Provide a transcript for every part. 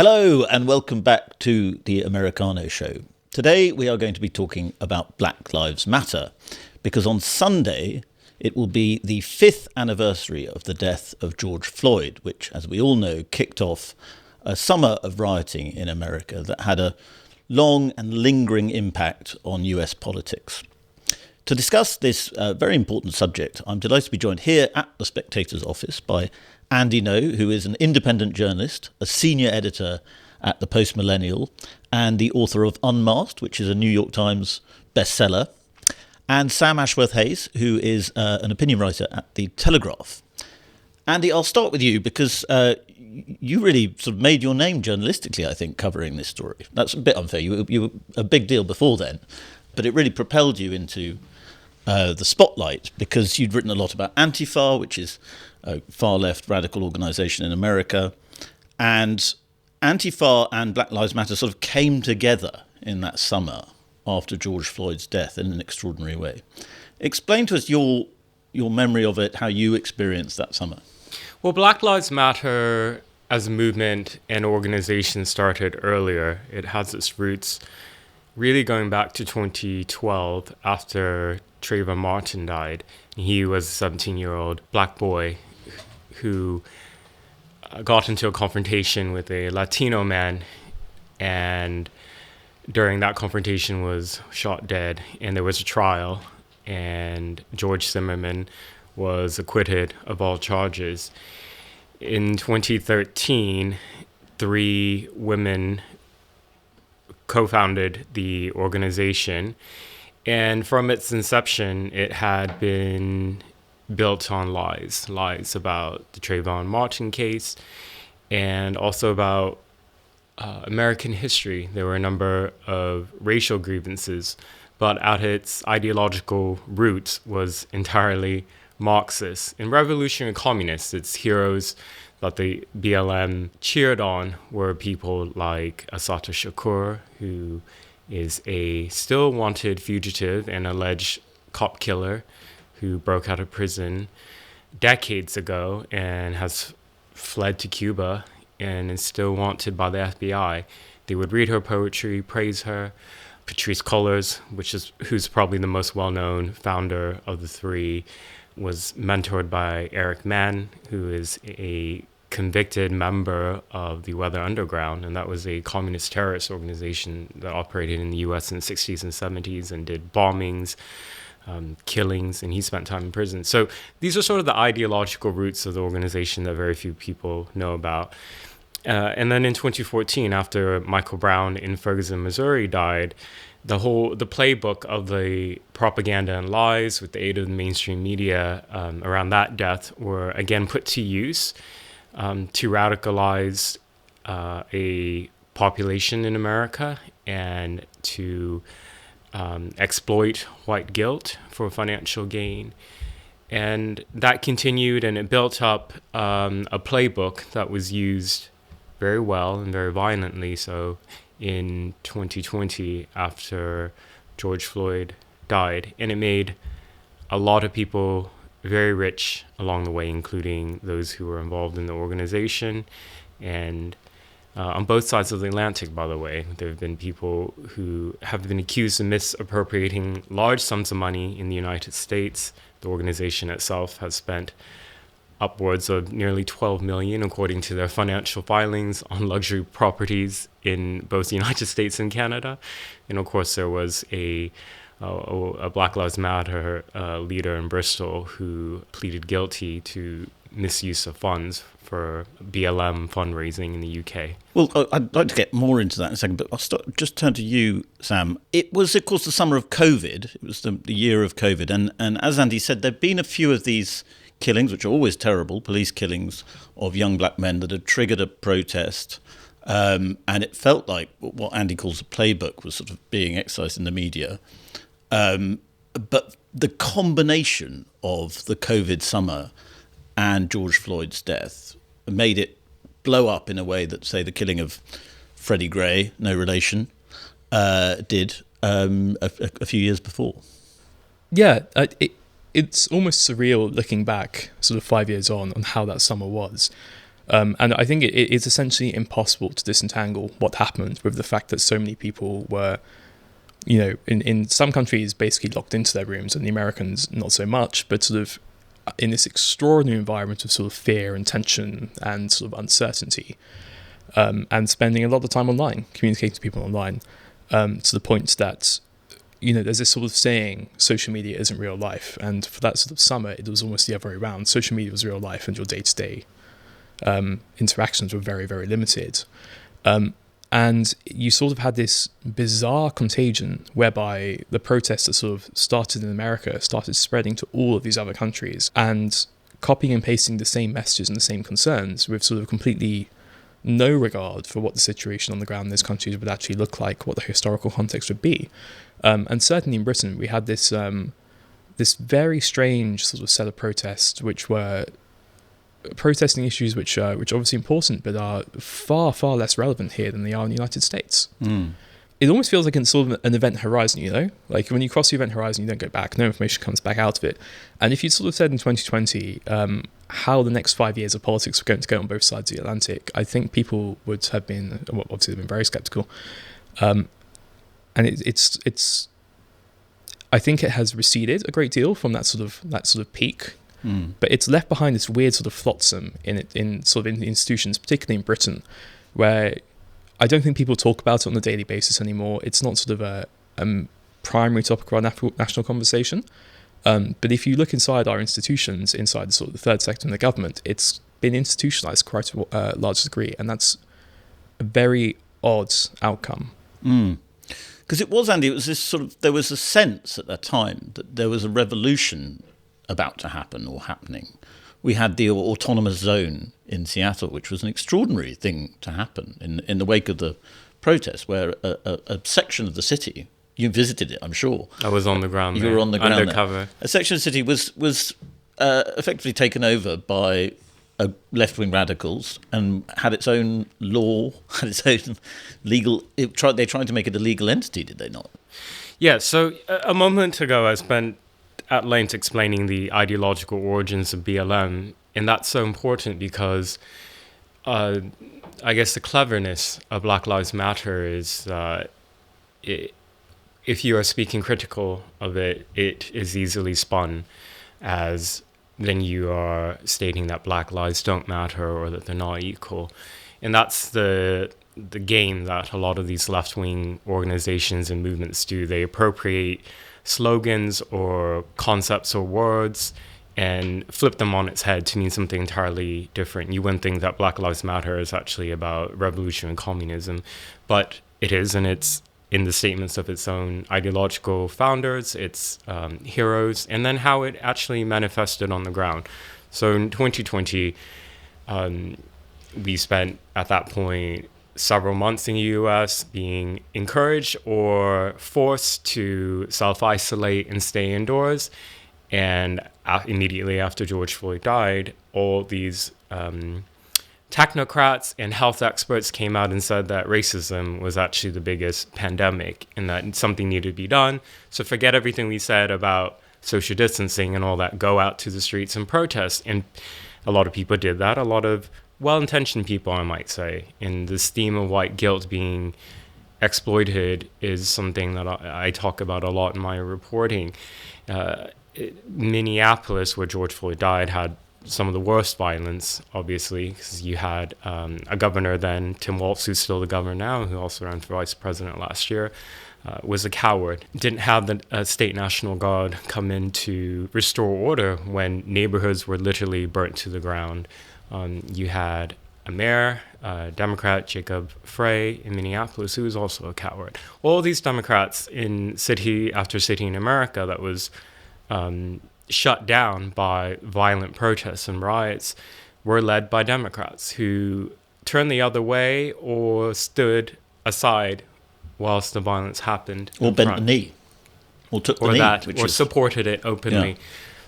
Hello and welcome back to the Americano show. Today we are going to be talking about Black Lives Matter because on Sunday it will be the 5th anniversary of the death of George Floyd, which, as we all know, kicked off a summer of rioting in America that had a long and lingering impact on US politics. To discuss this very important subject, I'm delighted to be joined here at the Spectator's office by Andy Ngo, who is an independent journalist, a senior editor at the Post-Millennial, and the author of Unmasked, which is a New York Times bestseller, and Sam Ashworth-Hayes, who is an opinion writer at The Telegraph. Andy, I'll start with you because you really sort of made your name journalistically, I think, covering this story. That's a bit unfair. You were a big deal before then, but it really propelled you into the spotlight because you'd written a lot about Antifa, which is a far-left radical organisation in America. And Antifa and Black Lives Matter sort of came together in that summer after George Floyd's death in an extraordinary way. Explain to us your memory of it, how you experienced that summer. Well, Black Lives Matter as a movement and organization started earlier. It has its roots really going back to 2012 after Trayvon Martin died. He was a 17-year-old black boy who got into a confrontation with a Latino man, and during that confrontation was shot dead, and there was a trial, and George Zimmerman was acquitted of all charges. In 2013, 3 women co-founded the organization, and from its inception, it had been built on lies about the Trayvon Martin case and also about American history. There were a number of racial grievances, but at its ideological roots was entirely Marxist and revolutionary communists. Its heroes that the BLM cheered on were people like Assata Shakur, who is a still wanted fugitive and alleged cop killer who broke out of prison decades ago and has fled to Cuba and is still wanted by the FBI. They would read her poetry, praise her. Patrisse Cullors, who's probably the most well-known founder of the 3, was mentored by Eric Mann, who is a convicted member of the Weather Underground, and that was a communist terrorist organization that operated in the US in the 60s and 70s and did bombings, killings, and he spent time in prison. So these are sort of the ideological roots of the organization that very few people know about. And then in 2014, after Michael Brown in Ferguson, Missouri died, the playbook of the propaganda and lies with the aid of the mainstream media around that death were again put to use to radicalize a population in America and to exploit white guilt for financial gain. And that continued, and it built up a playbook that was used very well and very violently so in 2020 after George Floyd died. And it made a lot of people very rich along the way, including those who were involved in the organization. And on both sides of the Atlantic, by the way, there have been people who have been accused of misappropriating large sums of money in the United States. The organization itself has spent upwards of nearly $12 million, according to their financial filings, on luxury properties in both the United States and Canada. And of course, there was a Black Lives Matter leader in Bristol who pleaded guilty to misuse of funds for BLM fundraising in the UK. Well, I'd like to get more into that in a second, but I'll just turn to you, Sam. It was, of course, the summer of COVID. It was the year of COVID. And as Andy said, there have been a few of these killings, which are always terrible, police killings of young black men that had triggered a protest. And it felt like what Andy calls a playbook was sort of being exercised in the media. But the combination of the COVID summer and George Floyd's death made it blow up in a way that, say, the killing of Freddy Gray, no relation, did a few years before. Yeah, it's almost surreal looking back sort of 5 years on how that summer was. And I think it is essentially impossible to disentangle what happened with the fact that so many people were, in some countries basically locked into their rooms, and the Americans not so much, but sort of in this extraordinary environment of sort of fear and tension and sort of uncertainty, and spending a lot of time online, communicating to people online, to the point that, there's this sort of saying, social media isn't real life. And for that sort of summer, it was almost the other way around. Social media was real life, and your day-to-day interactions were very, very limited. And you sort of had this bizarre contagion whereby the protests that sort of started in America started spreading to all of these other countries, and copying and pasting the same messages and the same concerns with sort of completely no regard for what the situation on the ground in those countries would actually look like, what the historical context would be. And certainly in Britain, we had this this very strange sort of set of protests, which were protesting issues which are obviously important, but are far, far less relevant here than they are in the United States. It almost feels like it's sort of an event horizon, like when you cross the event horizon, you don't go back, no information comes back out of it. And if you'd sort of said in 2020 how the next 5 years of politics were going to go on both sides of the Atlantic, I think people would have been, well, obviously they've been very skeptical. And it's I think it has receded a great deal from that sort of peak. But it's left behind this weird sort of flotsam in sort of in institutions, particularly in Britain, where I don't think people talk about it on a daily basis anymore. It's not sort of a primary topic of our national conversation. But if you look inside our institutions, inside the sort of the third sector and the government, it's been institutionalized quite to a large degree, and that's a very odd outcome. Because it was, Andy, it was this sort of, there was a sense at that time that there was a revolution about to happen or happening. We had the autonomous zone in Seattle, which was an extraordinary thing to happen in the wake of the protests, where a section of the city, you visited it, I'm sure. I was on the ground You there, were on the ground undercover. there. A section of the city was effectively taken over by left-wing radicals and had its own law, had its own legal... They tried to make it a legal entity, did they not? Yeah, so a moment ago I spent at length explaining the ideological origins of BLM, and that's so important because I guess the cleverness of Black Lives Matter is if you are speaking critical of it, it is easily spun as then you are stating that Black lives don't matter or that they're not equal. And that's the game that a lot of these left-wing organizations and movements do. They appropriate slogans or concepts or words and flip them on its head to mean something entirely different. You wouldn't think that Black Lives Matter is actually about revolution and communism, but it is, and it's in the statements of its own ideological founders, its heroes, and then how it actually manifested on the ground. So in 2020, we spent at that point several months in the US being encouraged or forced to self-isolate and stay indoors. And immediately after George Floyd died, all these technocrats and health experts came out and said that racism was actually the biggest pandemic and that something needed to be done. So forget everything we said about social distancing and all that. Go out to the streets and protest. And a lot of people did that. A lot of well-intentioned people, I might say. And this theme of white guilt being exploited is something that I talk about a lot in my reporting. Minneapolis, where George Floyd died, had some of the worst violence, obviously, because you had a governor then, Tim Walz, who's still the governor now, who also ran for vice president last year, was a coward. Didn't have the state National Guard come in to restore order when neighborhoods were literally burnt to the ground. You had a mayor, Democrat, Jacob Frey in Minneapolis, who was also a coward. All these Democrats in city after city in America that was shut down by violent protests and riots were led by Democrats who turned the other way or stood aside whilst the violence happened. Or bent the knee. Or took the knee. Or supported it openly. Yeah.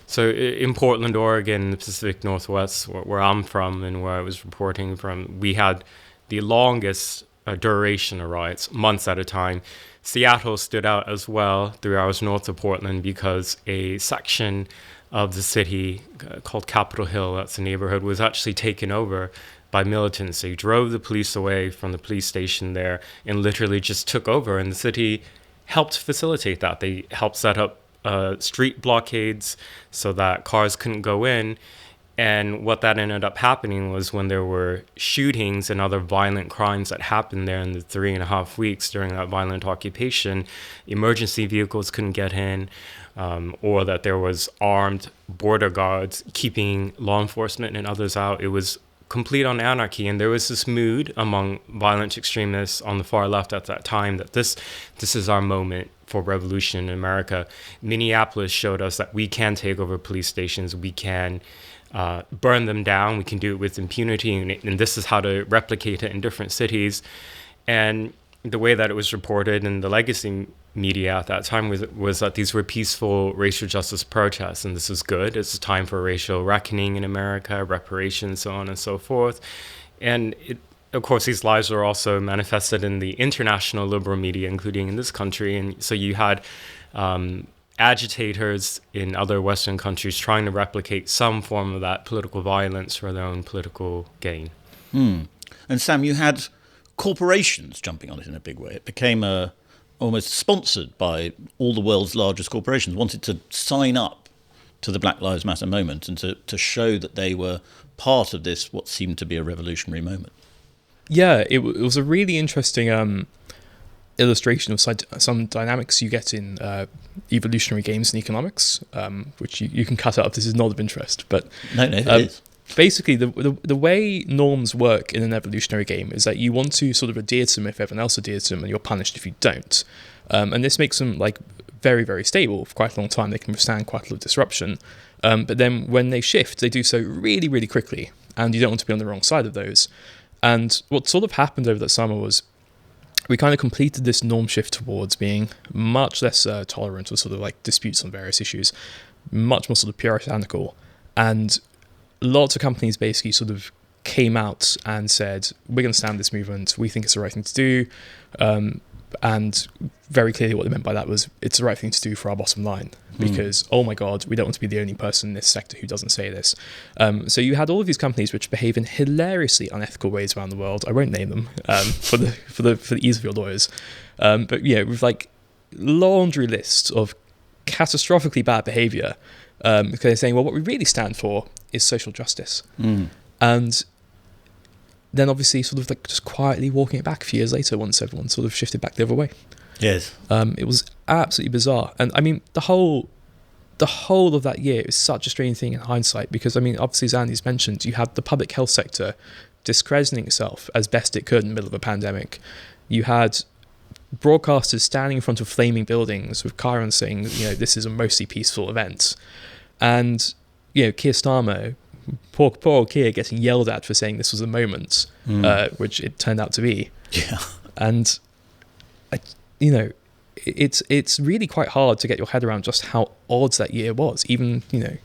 So in Portland, Oregon, the Pacific Northwest, where I'm from and where I was reporting from, we had the longest duration of riots, months at a time. Seattle stood out as well, 3 hours north of Portland, because a section of the city called Capitol Hill, that's a neighborhood, was actually taken over by militants. They drove the police away from the police station there and literally just took over. And the city helped facilitate that. They helped set up street blockades so that cars couldn't go in. And what that ended up happening was when there were shootings and other violent crimes that happened there in the 3.5 weeks during that violent occupation, emergency vehicles couldn't get in, or that there was armed border guards keeping law enforcement and others out. It was complete on anarchy. And there was this mood among violent extremists on the far left at that time that this is our moment for revolution in America. Minneapolis showed us that we can take over police stations. We can burn them down. We can do it with impunity, and this is how to replicate it in different cities. And the way that it was reported in the legacy media at that time was that these were peaceful racial justice protests, and this is good. It's a time for racial reckoning in America, reparations, so on and so forth. And of course, these lies were also manifested in the international liberal media, including in this country. And so you had agitators in other Western countries trying to replicate some form of that political violence for their own political gain. And Sam, you had corporations jumping on it in a big way. It became almost sponsored by all the world's largest corporations, wanted to sign up to the Black Lives Matter moment and to show that they were part of this, what seemed to be a revolutionary moment. Yeah, it was a really interesting illustration of some dynamics you get in evolutionary games and economics, which you can cut out if this is not of interest. But no, it is. Basically, the way norms work in an evolutionary game is that you want to sort of adhere to them if everyone else adheres to them, and you're punished if you don't. And this makes them like very, very stable for quite a long time. They can withstand quite a lot of disruption. But then when they shift, they do so really, really quickly, and you don't want to be on the wrong side of those. And what sort of happened over that summer was we kind of completed this norm shift towards being much less tolerant of sort of like disputes on various issues, much more sort of puritanical. And lots of companies basically sort of came out and said, we're going to stand this movement. We think it's the right thing to do. And very clearly what they meant by that was it's the right thing to do for our bottom line. Because, oh my God, we don't want to be the only person in this sector who doesn't say this. So you had all of these companies which behave in hilariously unethical ways around the world. I won't name them for the ease of your lawyers. But yeah, with like laundry lists of catastrophically bad behavior. Because they're saying, well, what we really stand for is social justice. And then obviously sort of like just quietly walking it back a few years later once everyone sort of shifted back the other way. Yes. It was absolutely bizarre. And I mean, the whole of that year is such a strange thing in hindsight, because I mean, obviously, as Andy's mentioned, you had the public health sector discrediting itself as best it could in the middle of a pandemic. You had broadcasters standing in front of flaming buildings with chyrons saying, you know, this is a mostly peaceful event. And, you know, Keir Starmer, poor old Keir, getting yelled at for saying this was a moment, which it turned out to be. Yeah. And, it's really quite hard to get your head around just how odd that year was, even, you know,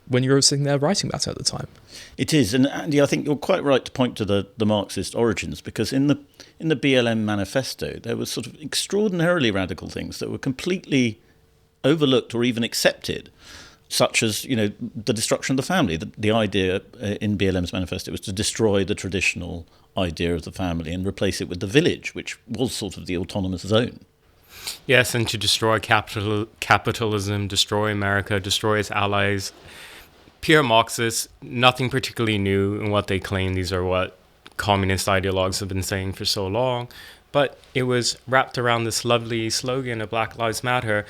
when you were sitting there writing about it at the time. It is. And Andy, I think you're quite right to point to the Marxist origins, because in the BLM manifesto, there was sort of extraordinarily radical things that were completely overlooked or even accepted, such as, you know, the destruction of the family. The idea in BLM's manifesto was to destroy the traditional idea of the family and replace it with the village, which was sort of the autonomous zone. Yes, and to destroy capitalism, destroy America, destroy its allies. Pure Marxists, nothing particularly new in what they claim. These are what communist ideologues have been saying for so long. But it was wrapped around this lovely slogan of Black Lives Matter.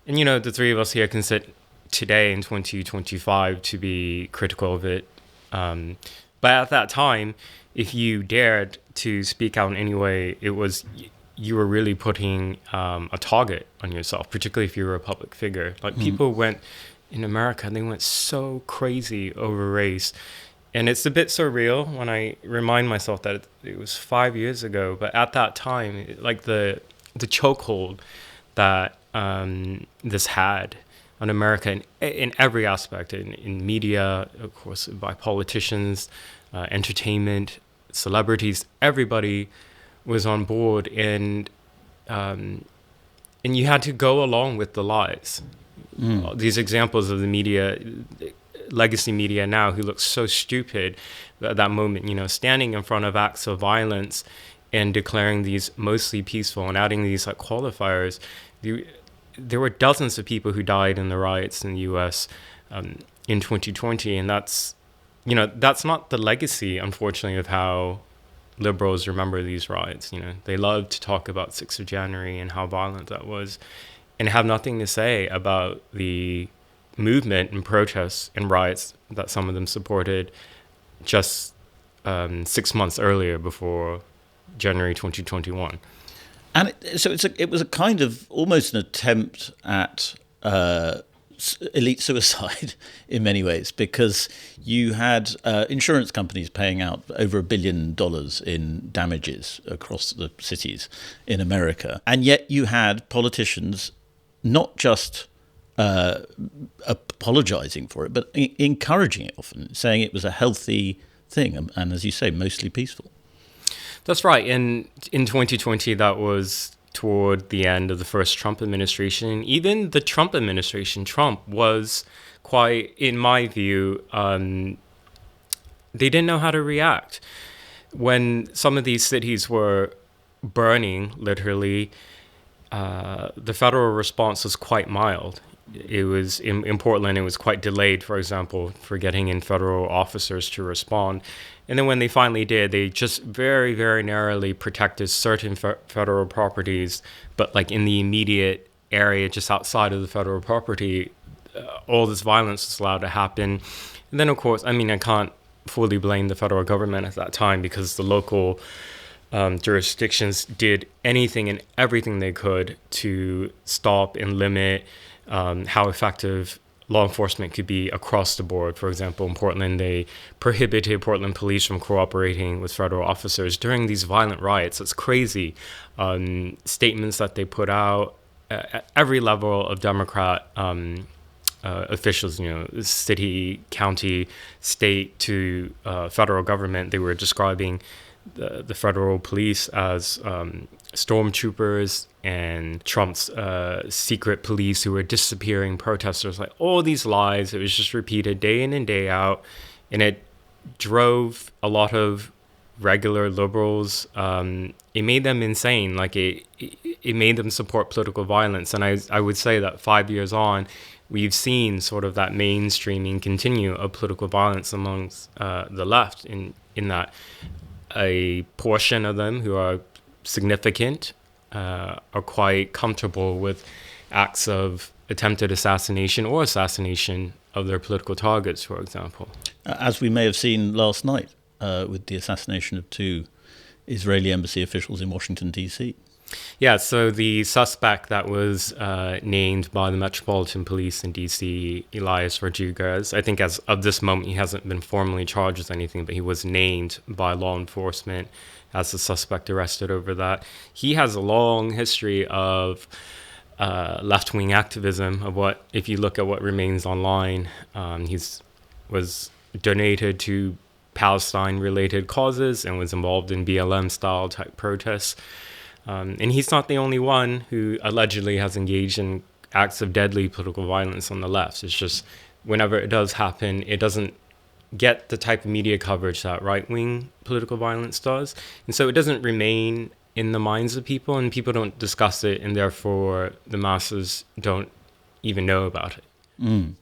And, you know, the three of us here can sit today in 2025 to be critical of it. But at that time, if you dared to speak out in any way, it was you were really putting a target on yourself, particularly if you were a public figure. Like people went in America, they went so crazy over race. And it's a bit surreal when I remind myself that it was 5 years ago. But at that time, like the chokehold that this had on America in every aspect, in media, of course, by politicians, entertainment, celebrities, everybody was on board, and you had to go along with the lies. These examples of the media legacy media now who looks so stupid at that moment, you know, standing in front of acts of violence and declaring these mostly peaceful and adding these like qualifiers. There were dozens of people who died in the riots in the U.S. In 2020, and that's not the legacy, unfortunately, of how liberals remember these riots. You know, they love to talk about 6th of January and how violent that was, and have nothing to say about the movement and protests and riots that some of them supported just 6 months earlier, before January 2021. And it was a kind of almost an attempt at elite suicide in many ways, because you had insurance companies paying out over $1 billion in damages across the cities in America. And yet you had politicians not just apologizing for it, but encouraging it often, saying it was a healthy thing. And as you say, mostly peaceful. That's right. And in 2020, that was toward the end of the first Trump administration. Even the Trump administration, Trump was quite, in my view, they didn't know how to react. When some of these cities were burning, literally, the federal response was quite mild. It was in Portland, it was quite delayed, for example, for getting in federal officers to respond. And then when they finally did, they just very, very narrowly protected certain federal properties, but like in the immediate area just outside of the federal property, all this violence was allowed to happen. And then, of course, I mean, I can't fully blame the federal government at that time, because the local jurisdictions did anything and everything they could to stop and limit how effective law enforcement could be across the board. For example, in Portland, they prohibited Portland police from cooperating with federal officers during these violent riots. It's crazy. Statements that they put out at every level of Democrat officials, you know, city, county, state to federal government, they were describing the federal police as stormtroopers and Trump's secret police who were disappearing protesters. Like all these lies, it was just repeated day in and day out, and it drove a lot of regular liberals. It made them insane. Like it made them support political violence. And I would say that 5 years on, we've seen sort of that mainstreaming continue of political violence amongst the left, in that a portion of them who are significant are quite comfortable with acts of attempted assassination or assassination of their political targets, for example. As we may have seen last night with the assassination of 2 Israeli embassy officials in Washington, D.C. Yeah, so the suspect that was named by the Metropolitan Police in D.C., Elias Rodriguez, I think as of this moment he hasn't been formally charged with anything, but he was named by law enforcement as the suspect arrested over that. He has a long history of left-wing activism, of what, if you look at what remains online, was donated to Palestine-related causes and was involved in BLM-style type protests. And he's not the only one who allegedly has engaged in acts of deadly political violence on the left. It's just whenever it does happen, it doesn't get the type of media coverage that right-wing political violence does. And so it doesn't remain in the minds of people, and people don't discuss it, and therefore the masses don't even know about it. Mm.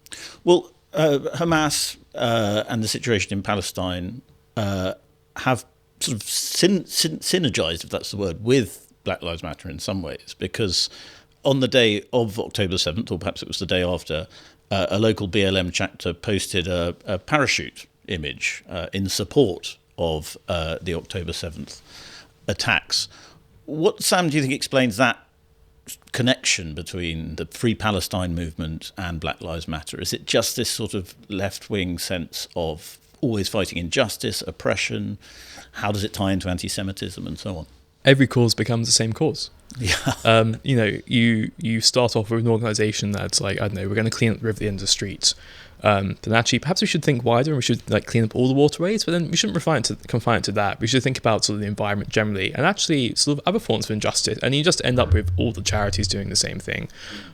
Well, Hamas and the situation in Palestine have sort of synergized, if that's the word, with Black Lives Matter in some ways, because on the day of October 7th, or perhaps it was the day after, a local BLM chapter posted a parachute image in support of the October 7th attacks. What, Sam, do you think explains that connection between the Free Palestine movement and Black Lives Matter? Is it just this sort of left-wing sense of always fighting injustice, oppression? How does it tie into anti-Semitism and so on? Every cause becomes the same cause. Yeah. You start off with an organization that's like, I don't know, we're going to clean up the river at the end of the street. Then actually, perhaps we should think wider, and we should like clean up all the waterways, but then we shouldn't confine it to that. We should think about sort of the environment generally, and actually sort of other forms of injustice. And you just end up with all the charities doing the same thing,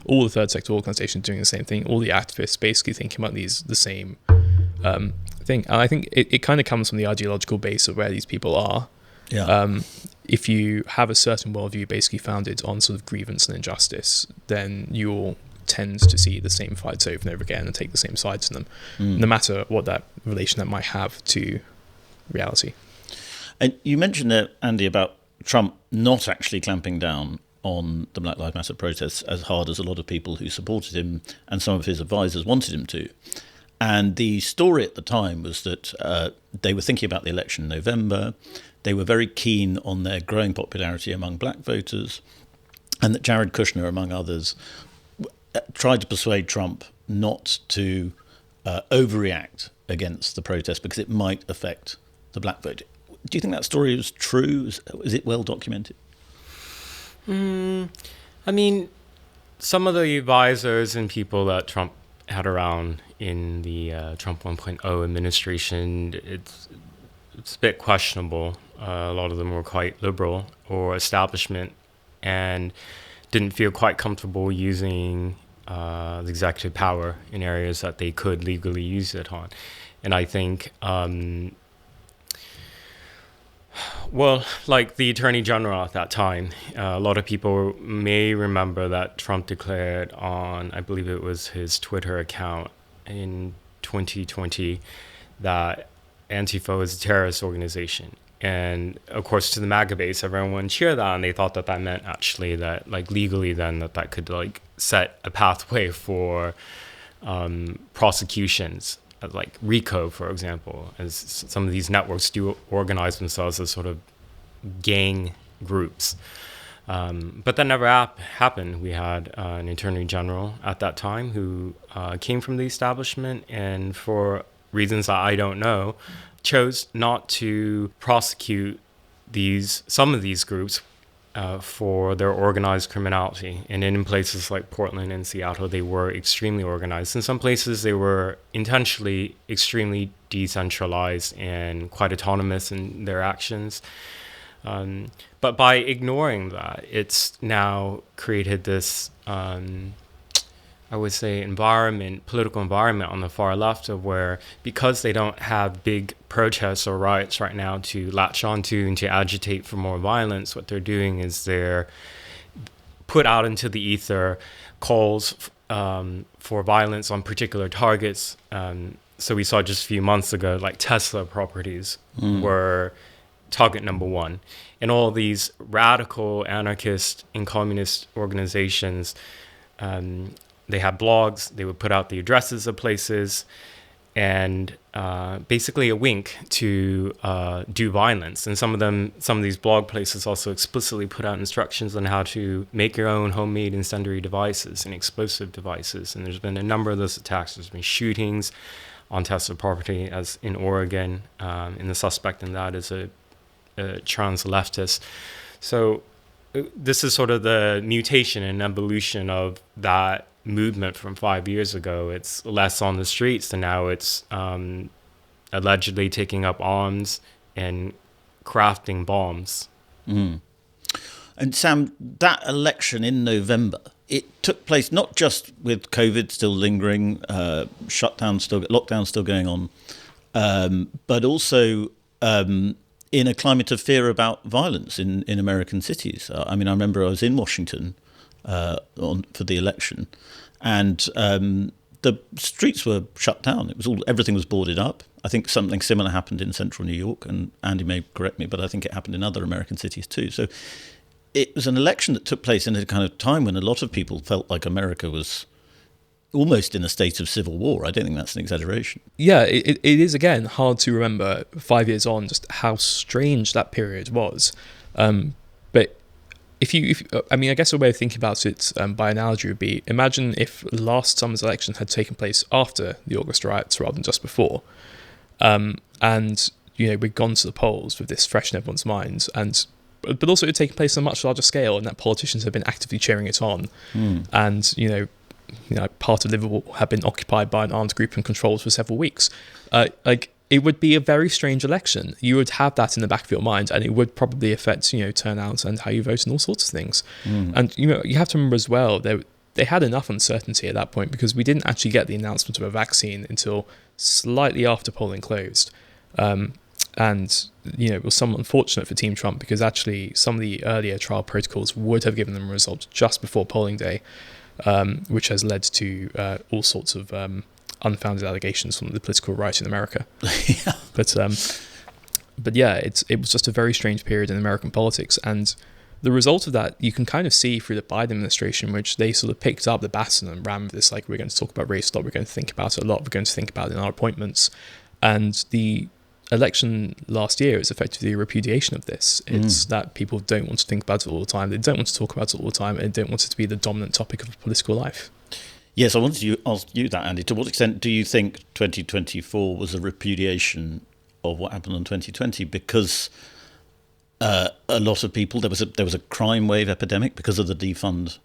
all the third sector organizations doing the same thing, all the activists basically thinking about the same thing. And I think it kind of comes from the ideological base of where these people are. Yeah. If you have a certain worldview basically founded on sort of grievance and injustice, then you'll tend to see the same fights over and over again and take the same sides in them, no matter what that relation that might have to reality. And you mentioned there, Andy, about Trump not actually clamping down on the Black Lives Matter protests as hard as a lot of people who supported him and some of his advisors wanted him to. And the story at the time was that they were thinking about the election in November. They were very keen on their growing popularity among black voters, and that Jared Kushner, among others, tried to persuade Trump not to overreact against the protest because it might affect the black vote. Do you think that story is true? Is it well documented? I mean, some of the advisors and people that Trump had around in the Trump 1.0 administration, it's a bit questionable. A lot of them were quite liberal or establishment and didn't feel quite comfortable using the executive power in areas that they could legally use it on. And I think, like the Attorney General at that time, a lot of people may remember that Trump declared on, I believe it was his Twitter account in 2020, that Antifa is a terrorist organization. And of course, to the MAGA base, everyone cheered that, and they thought that meant actually that, like, legally, then that could like set a pathway for prosecutions, like RICO, for example, as some of these networks do organize themselves as sort of gang groups. But that never happened. We had an attorney general at that time who came from the establishment, and for reasons that I don't know, chose not to prosecute some of these groups for their organized criminality. And in places like Portland and Seattle, they were extremely organized. In some places, they were intentionally extremely decentralized and quite autonomous in their actions. But by ignoring that, it's now created this, I would say, political environment on the far left, of where, because they don't have big protests or riots right now to latch onto and to agitate for more violence, what they're doing is they're put out into the ether calls for violence on particular targets. So we saw just a few months ago, like Tesla properties were target number one. And all these radical anarchist and communist organizations, they had blogs, they would put out the addresses of places, and basically a wink to do violence. And some of these blog places also explicitly put out instructions on how to make your own homemade incendiary devices and explosive devices. And there's been a number of those attacks. There's been shootings on Tesla property, as in Oregon, and the suspect in that is a trans leftist. So this is sort of the mutation and evolution of that movement from 5 years ago. It's less on the streets, and now it's allegedly taking up arms and crafting bombs. And Sam, that election in November, it took place not just with COVID still lingering, lockdown still going on, but also in a climate of fear about violence in American cities. I mean, I remember I was in Washington for the election, and the streets were shut down. Everything was boarded up. I think something similar happened in central New York, and Andy may correct me, but I think it happened in other American cities too. So it was an election that took place in a kind of time when a lot of people felt like America was almost in a state of civil war. I don't think that's an exaggeration. Yeah, it is, again, hard to remember 5 years on just how strange that period was. But I guess a way of thinking about it by analogy would be, imagine if last summer's election had taken place after the August riots rather than just before. And, we'd gone to the polls with this fresh in everyone's minds, but also it had taken place on a much larger scale, and that politicians had been actively cheering it on. And, part of Liverpool had been occupied by an armed group and controlled for several weeks. It would be a very strange election. You would have that in the back of your mind, and it would probably affect, turnout and how you vote and all sorts of things. And, you have to remember as well, they had enough uncertainty at that point, because we didn't actually get the announcement of a vaccine until slightly after polling closed. And, it was somewhat unfortunate for Team Trump because actually some of the earlier trial protocols would have given them a result just before polling day, which has led to all sorts of unfounded allegations from the political right in America. Yeah. But yeah, it was just a very strange period in American politics. And the result of that, you can kind of see through the Biden administration, which they sort of picked up the baton and ran with this, like, we're going to talk about race a lot, we're going to think about it a lot, we're going to think about it in our appointments. And the election last year is effectively a repudiation of this. It's that people don't want to think about it all the time, they don't want to talk about it all the time, and they don't want it to be the dominant topic of political life. Yes, I wanted to ask you that, Andy. To what extent do you think 2024 was a repudiation of what happened in 2020? Because a lot of people, there was a crime wave epidemic because of the defund,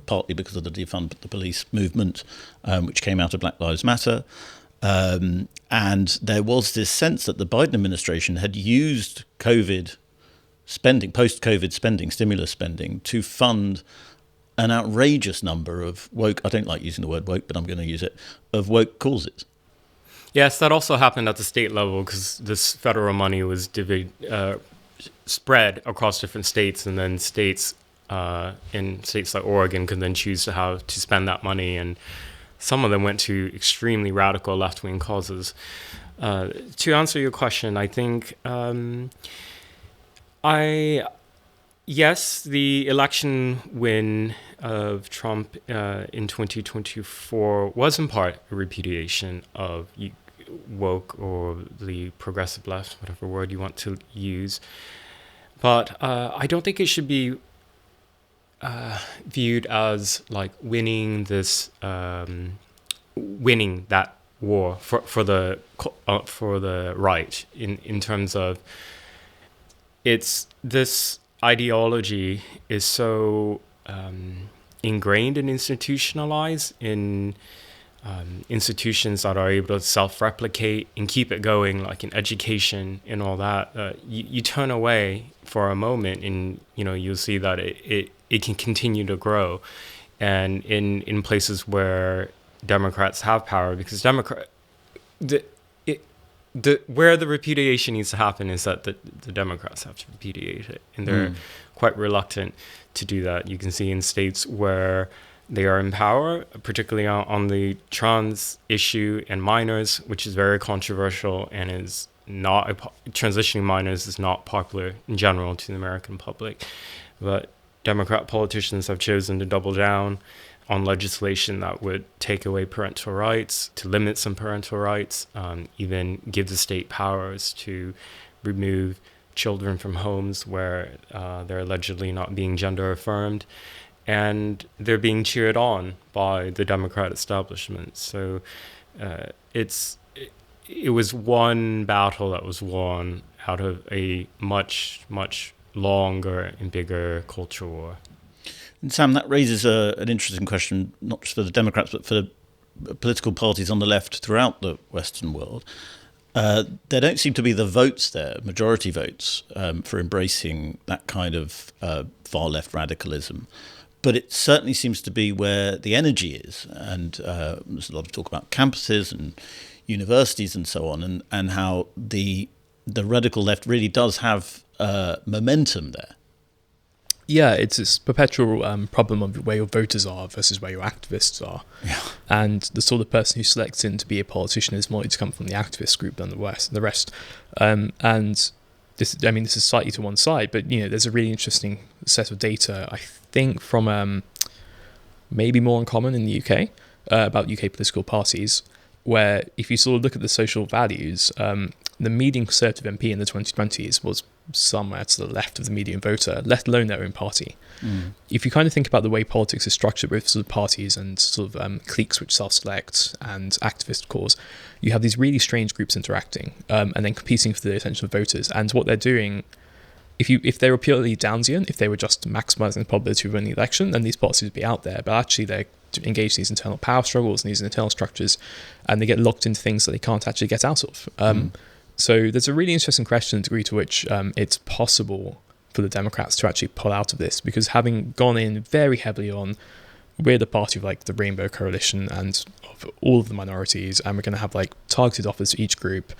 partly because of the defund the police movement, which came out of Black Lives Matter. And there was this sense that the Biden administration had used COVID spending, post-COVID spending, stimulus spending, to fund an outrageous number of woke, I don't like using the word woke, but I'm going to use it, of woke causes. Yes, that also happened at the state level because this federal money was spread across different states, and then states in states like Oregon could then choose to how to spend that money, and some of them went to extremely radical left-wing causes. To answer your question, I think yes, the election win of Trump in 2024 was in part a repudiation of woke or the progressive left, whatever word you want to use. But I don't think it should be viewed as like winning that war for the right in terms of it's this ideology is so ingrained and institutionalized in institutions that are able to self-replicate and keep it going, like in education and all that. You turn away for a moment, and you'll see that it can continue to grow, and in places where Democrats have power, because where the repudiation needs to happen is that the Democrats have to repudiate it, and they're quite reluctant to do that. You can see in states where they are in power, particularly on the trans issue and minors, which is very controversial and is not transitioning minors is not popular in general to the American public. But Democrat politicians have chosen to double down on legislation that would take away parental rights, to limit some parental rights, even give the state powers to remove children from homes where they're allegedly not being gender affirmed. And they're being cheered on by the Democrat establishment. So it was one battle that was won out of a much, much longer and bigger culture war. And Sam, that raises an interesting question, not just for the Democrats, but for the political parties on the left throughout the Western world. There don't seem to be the votes there, majority votes, for embracing that kind of far-left radicalism. But it certainly seems to be where the energy is. And there's a lot of talk about campuses and universities and so on, and how the radical left really does have momentum there. Yeah, it's this perpetual problem of where your voters are versus where your activists are. Yeah. And the sort of person who selects in to be a politician is more likely to come from the activist group than the rest. And this is slightly to one side, but there's a really interesting set of data, I think, from maybe More in Common in the UK about UK political parties, where if you sort of look at the social values, the median Conservative MP in the 2020s was somewhere to the left of the median voter, let alone their own party. If you kind of think about the way politics is structured with sort of parties and sort of cliques which self-select and activist cause, you have these really strange groups interacting and then competing for the attention of voters. And what they're doing, if they were purely Downsian, if they were just maximising the probability of winning the election, then these parties would be out there. But actually they're engaged in these internal power struggles and these internal structures, and they get locked into things that they can't actually get out of. So there's a really interesting question, the degree to which it's possible for the Democrats to actually pull out of this, because having gone in very heavily on we're the party of like the Rainbow Coalition and of all of the minorities, and we're going to have like targeted offers for each group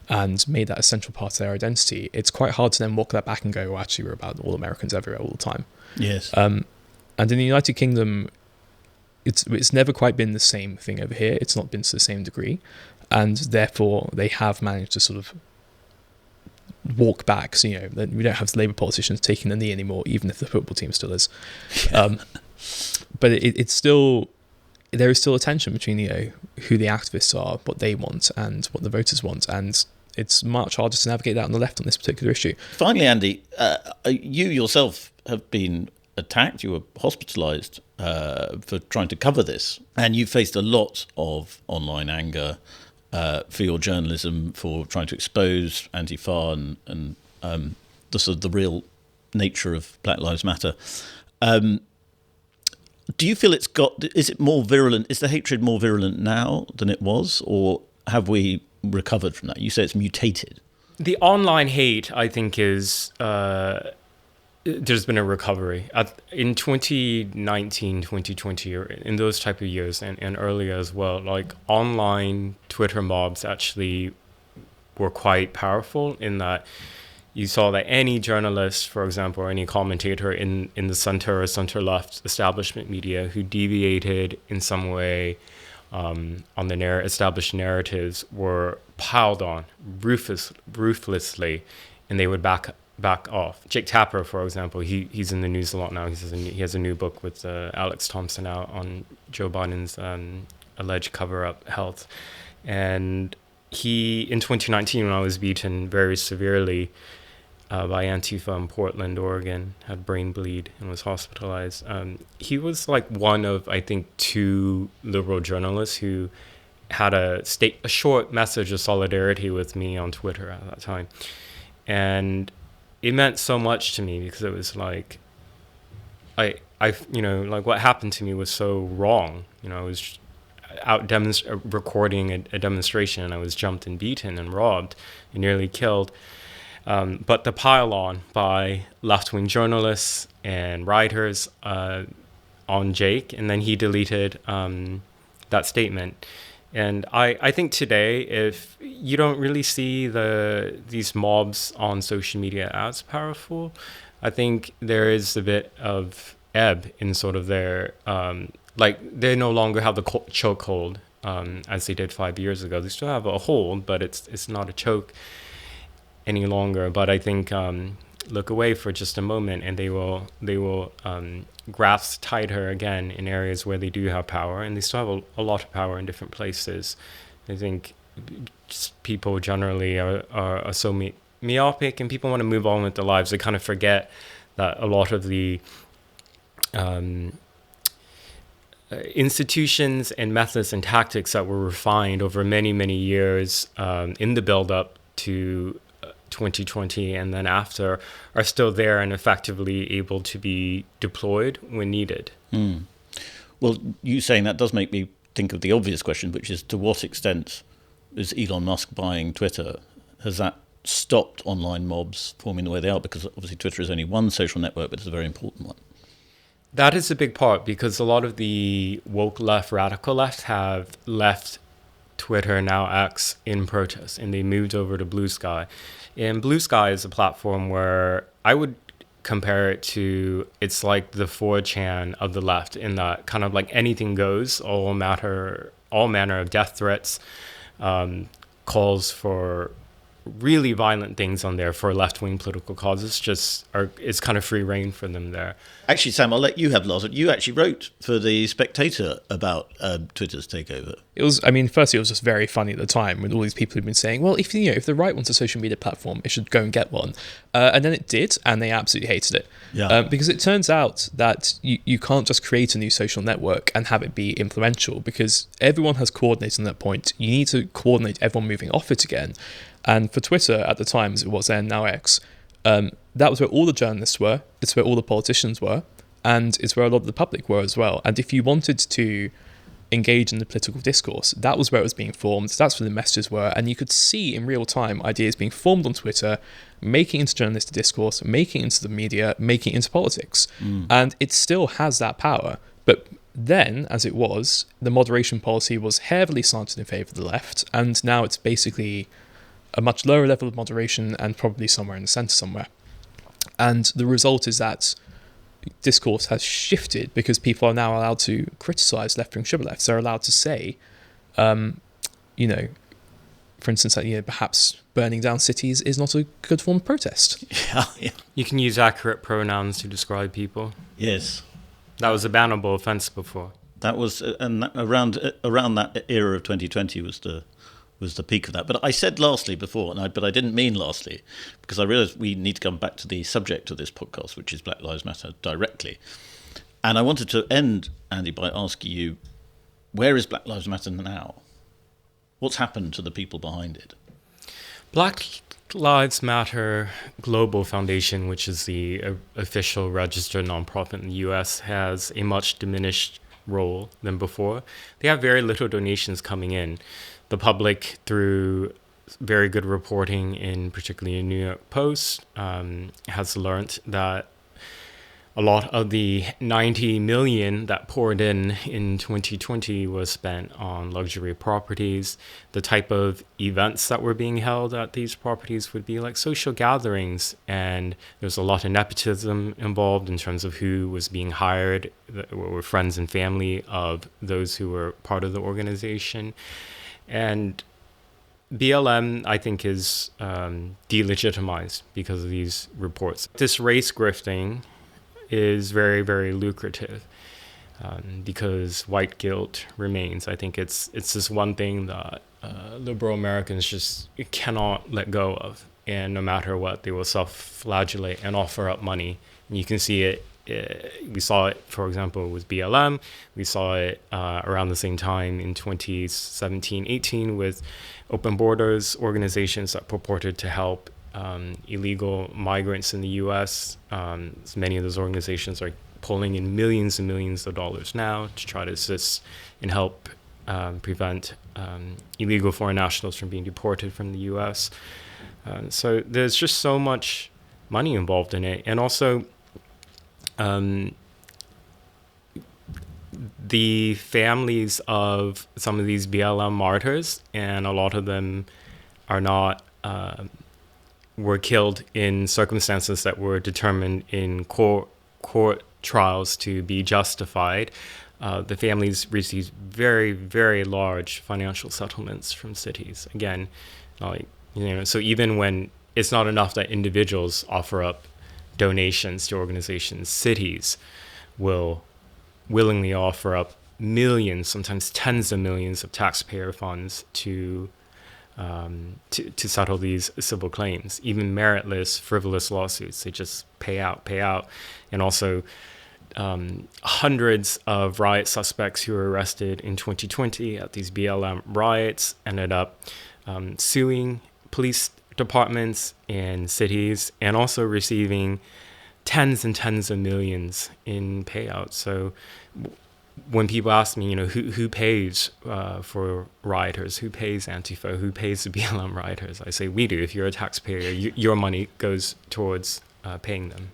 and made that a central part of their identity, it's quite hard to then walk that back and go, well, actually, we're about all Americans everywhere all the time. Yes. And in the United Kingdom, it's never quite been the same thing over here. It's not been to the same degree. And therefore, they have managed to sort of walk back. So, we don't have Labour politicians taking the knee anymore, even if the football team still is. But it's still, there is still a tension between, who the activists are, what they want, and what the voters want. And it's much harder to navigate that on the left on this particular issue. Finally, Andy, you yourself have been attacked. You were hospitalised for trying to cover this, and you faced a lot of online anger for your journalism, for trying to expose Antifa and the sort of the real nature of Black Lives Matter. Do you feel is it more virulent? Is the hatred more virulent now than it was, or have we recovered from that? You say it's mutated. The online hate, I think, is there's been a recovery. In 2019, 2020, or in those type of years, and earlier as well, like online Twitter mobs actually were quite powerful in that you saw that any journalist, for example, or any commentator in the center or center-left establishment media who deviated in some way on the established narratives were piled on ruthlessly, and they would back off. Jake Tapper, for example, he's in the news a lot now. He has a new book with Alex Thompson out on Joe Biden's alleged cover-up health. And he, in 2019, when I was beaten very severely by Antifa in Portland, Oregon, had brain bleed and was hospitalized. He was like one of, I think, 2 liberal journalists who had a short message of solidarity with me on Twitter at that time. And it meant so much to me because it was like, like what happened to me was so wrong. I was out recording a demonstration, and I was jumped and beaten and robbed and nearly killed. But the pile-on by left-wing journalists and writers on Jake, and then he deleted that statement. And I think today, if you don't really see these mobs on social media as powerful, I think there is a bit of ebb in sort of their, they no longer have the chokehold as they did 5 years ago. They still have a hold, but it's not a choke any longer. But I think look away for just a moment, and they will grasp tighter again in areas where they do have power, and they still have a lot of power in different places. I think just people generally are so myopic, and people want to move on with their lives. They kind of forget that a lot of the institutions and methods and tactics that were refined over many, many years in the build-up to 2020 and then after are still there and effectively able to be deployed when needed. Well, you saying that does make me think of the obvious question, which is to what extent is Elon Musk buying Twitter? Has that stopped online mobs forming the way they are? Because obviously Twitter is only one social network, but it's a very important one. That is a big part, because a lot of the woke left, radical left have left Twitter, now X, in protest, and they moved over to Blue Sky. And Blue Sky is a platform where I would compare it to, it's like the 4chan of the left, in that kind of like anything goes, all manner of death threats, calls for really violent things on there for left-wing political causes. It's kind of free reign for them there. Actually, Sam, I'll let you have Lars. You actually wrote for the Spectator about Twitter's takeover. Firstly, it was just very funny at the time when all these people had been saying, well, if the right wants a social media platform, it should go and get one. And then it did, and they absolutely hated it. Yeah. Because it turns out that you can't just create a new social network and have it be influential, because everyone has coordinated on that point. You need to coordinate everyone moving off it again. And for Twitter at the time, as it was then, now X, that was where all the journalists were, it's where all the politicians were, and it's where a lot of the public were as well. And if you wanted to engage in the political discourse, that was where it was being formed, that's where the messages were, and you could see in real time ideas being formed on Twitter, making into journalistic discourse, making into the media, making into politics. And it still has that power, but then, as it was, the moderation policy was heavily slanted in favour of the left, and now it's basically a much lower level of moderation and probably somewhere in the centre somewhere. And the result is that discourse has shifted because people are now allowed to criticise left-wing shibboleths. They're allowed to say, for instance, that perhaps burning down cities is not a good form of protest. Yeah. You can use accurate pronouns to describe people. Yes. That was a bannable offence before. That was, around that era of 2020 was the peak of that. But I said lastly before, but I didn't mean lastly, because I realised we need to come back to the subject of this podcast, which is Black Lives Matter, directly. And I wanted to end, Andy, by asking you, where is Black Lives Matter now? What's happened to the people behind it? Black Lives Matter Global Foundation, which is the official registered nonprofit in the U.S., has a much diminished role than before. They have very little donations coming in. The public, through very good reporting, particularly in New York Post, has learnt that a lot of the $90 million that poured in 2020 was spent on luxury properties. The type of events that were being held at these properties would be like social gatherings, and there's a lot of nepotism involved in terms of who was being hired, were friends and family of those who were part of the organization. And BLM, I think, is delegitimized because of these reports. This race grifting is very, very lucrative because white guilt remains. I think it's this one thing that liberal Americans just cannot let go of. And no matter what, they will self-flagellate and offer up money. And you can see it. We saw it, for example, with BLM. We saw it around the same time in 2017-18 with Open Borders organizations that purported to help illegal migrants in the U.S. Many of those organizations are pulling in millions and millions of dollars now to try to assist and help prevent illegal foreign nationals from being deported from the U.S. So there's just so much money involved in it. And also the families of some of these BLM martyrs, and a lot of them are not were killed in circumstances that were determined in court trials to be justified. The families received very, very large financial settlements from cities. Again, so even when it's not enough that individuals offer up donations to organizations, cities will willingly offer up millions, sometimes tens of millions of taxpayer funds to settle these civil claims. Even meritless, frivolous lawsuits, they just pay out. And also hundreds of riot suspects who were arrested in 2020 at these BLM riots ended up suing police departments and cities, and also receiving tens and tens of millions in payouts. So when people ask me, who pays for rioters, who pays Antifa, who pays the BLM rioters, I say we do. If you're a taxpayer, your money goes towards paying them.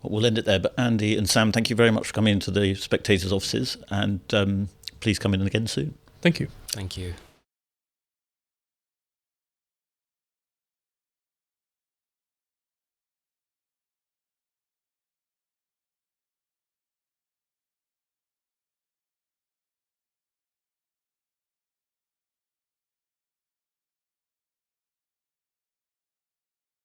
Well, we'll end it there. But Andy and Sam, thank you very much for coming into the Spectator's offices, and please come in again soon. Thank you. Thank you.